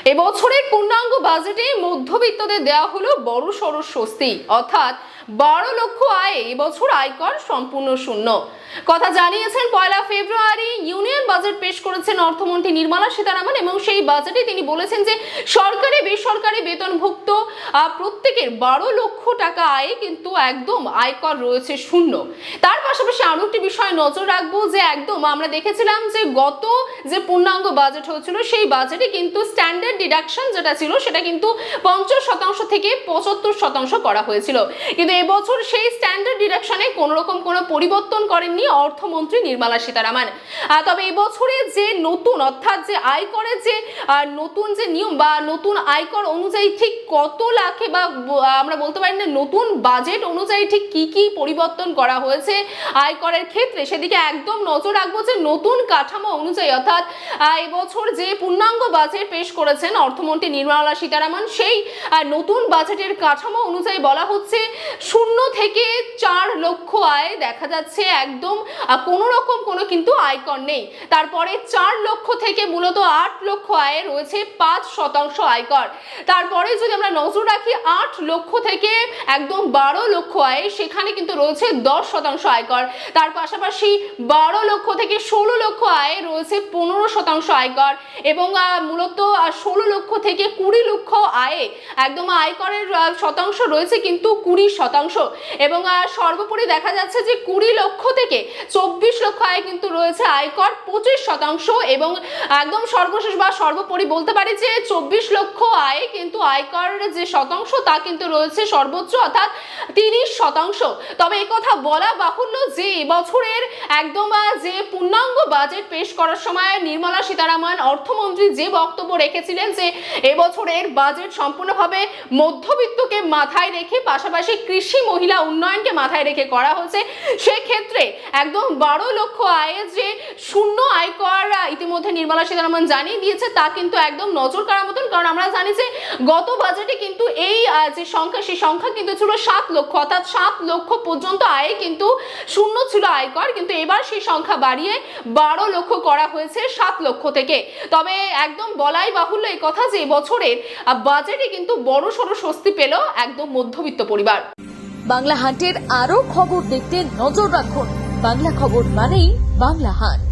এবছরের পূর্ণাঙ্গ বাজেটে মধ্যবিত্তদের দেওয়া হলো বড়সড় স্বস্তি, অর্থাৎ 12 লক্ষ আয়ে এবছর আয়কর সম্পূর্ণ শূন্য। কথা জানিয়েছেন 1 ফেব্রুয়ারি ইউনিয়ন বাজেট পেশ করেছেন অর্থমন্ত্রী নির্মলা সীতারামন, এবং সেই বাজেটে তিনি বলেছেন যে সরকারি বেসরকারি বেতনভুক্ত প্রত্যেকের 12 লক্ষ টাকা আয়ে কিন্তু একদম আয়কর রয়েছে শূন্য। তার পাশাপাশি আরো একটি বিষয় নজর রাখবো যে একদম আমরা দেখেছিলাম যে গত যে পূর্ণাঙ্গ বাজেট হয়েছিল সেই বাজেটে কিন্তু স্ট্যান্ডার্ড ডিডাকশন যেটা ছিল সেটা কিন্তু 50% থেকে 75% করা হয়েছিল, কিন্তু এবছর সেই স্ট্যান্ডার্ড ডিডাকশনে কোনো রকম কোনো পরিবর্তন করেননি অর্থমন্ত্রী নির্মলা সীতারামন। তবে এবছরে যে নতুন অর্থাৎ যে আয়করের যে নতুন যে নিয়ম বা নতুন আয়কর অনুযায়ী ঠিক কত লাখে বা আমরা বলতে পারি না নতুন বাজেট অনুযায়ী ঠিক কি কি পরিবর্তন করা হয়েছে আয়করের ক্ষেত্রে সেদিকে একদম নজর রাখবো যে নতুন কাঠামো অনুযায়ী অর্থাৎ এবছর যে পূর্ণাঙ্গ বাজেট পেশ করেছেন অর্থমন্ত্রী নির্মলা সীতারামন সেই নতুন বাজেটের কাঠামো অনুযায়ী বলা হচ্ছে 0 থেকে 4 লক্ষ আয় দেখা যাচ্ছে একদম কোনো রকম কোনো কিন্তু আয়কর নেই। তারপরে 4 লক্ষ থেকে মূলত 8 লক্ষ আয়ে রয়েছে 5% আয়কর। তারপরে যদি আমরা নজর রাখি 8 লক্ষ থেকে একদম 12 লক্ষ আয়ে সেখানে কিন্তু রয়েছে 10% আয়কর। তার পাশাপাশি 12 লক্ষ থেকে 16 লক্ষ আয়ে রয়েছে 15% আয়কর, এবং মূলত 16 লক্ষ থেকে 20 লক্ষ আয়ে একদম আয়করের শতাংশ রয়েছে কিন্তু 20%, এবং সর্বোপরি দেখা যাচ্ছে যে 20 লক্ষ থেকে 24 লক্ষ আয় কিন্তু রয়েছে আয়কর 25%, এবং একদম সর্বশেষ বা সর্বোপরি বলতে পারি যে 24 লক্ষ আয়ে কিন্তু আয়করের যে শতাংশ তা কিন্তু রয়েছে সর্বোচ্চ অর্থাৎ 30%। তবে এই কথা বলা বাহুল্য যে এবছরের একদম যে পূর্ণাঙ্গ বাজেট পেশ করার সময় নির্মলা সীতারামন অর্থমন্ত্রী যে বক্তব্য রেখেছিলেন যে এবছরের বাজেট সম্পূর্ণভাবে মধ্যবিত্তকে মাথায় রেখে পাশাপাশি কৃষি মহিলা উন্নয়নকে মাথায় রেখে করা হয়েছে, সেক্ষেত্রে একদম 12 লক্ষ আয়ে যে শূন্য আয়কর ইতিমধ্যে নির্মলা সীতারামন জানিয়ে দিয়েছে তা কিন্তু একদম নজর কাড়ার মতন। কারণ আমরা জানি যে গত বাজেটে কিন্তু এই যে সংখ্যা সেই সংখ্যা কিন্তু ছিল 7 লক্ষ, অর্থাৎ 7 লক্ষ পর্যন্ত আয়ে কিন্তু শূন্য ছিল আয়কর, কিন্তু এবার সেই সংখ্যা বাড়িয়ে 12 লক্ষ করা হয়েছে 7 লক্ষ থেকে। তবে একদম বলাই বাহুল্য এই কথা যে বছরের বাজেটে কিন্তু বড়সড় স্বস্তি পেল একদম মধ্যবিত্ত পরিবার। বাংলা হাটের আরো খবর দেখতে নজর রাখুন। বাংলা খবর মানেই বাংলা হাট।